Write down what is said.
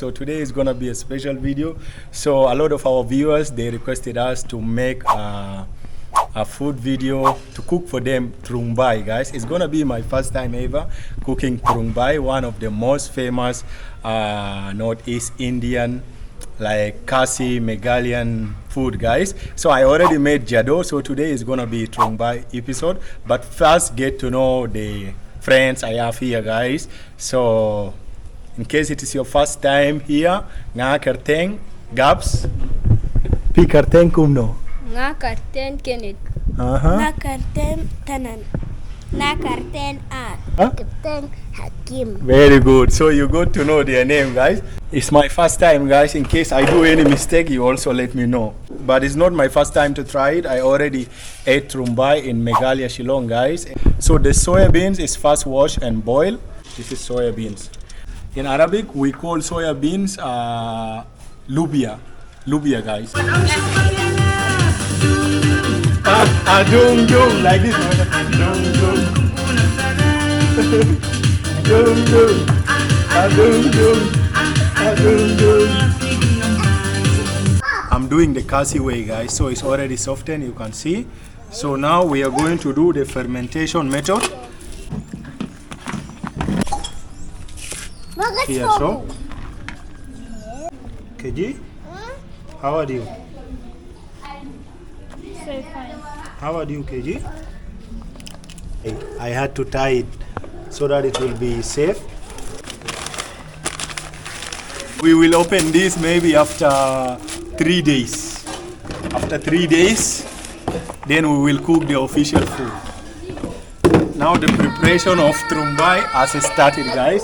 So today is gonna be a special video. So a lot of our viewers, they requested us to make a food video to cook for them Tungrymbai, guys. It's gonna be my first time ever cooking Tungrymbai, one of the most famous Northeast Indian like Khasi Meghalayan food, guys. So I already made Jadoh, so today is gonna be Tungrymbai episode. But first get to know the friends I have here, guys. So in case it is your first time here, nga kerteng Gabs, pi kerteng kumno. Nga karten Kenneth. Nga karten Tanan. Nga karten Art. Karten Hakim. Very good. So you got to know their name, guys. It's my first time, guys. In case I do any mistake, you also let me know. But it's not my first time to try it. I already ate Tungrymbai in Meghalaya, Shillong, guys. So the soya beans is first washed and boiled. This is soya beans. In Arabic, we call soya beans lubia. Lubia, guys. Dung dung, like this. Dung dung. Dung dung. Dung dung. Dung dung. I'm doing the Khasi way, guys, so it's already softened, you can see. So now we are going to do the fermentation method. Here, so. KG, how are you? So fine. How are you, KG? I had to tie it so that it will be safe. We will open this maybe after 3 days. After 3 days, then we will cook the official food. Now the preparation of Tungrymbai has started, guys.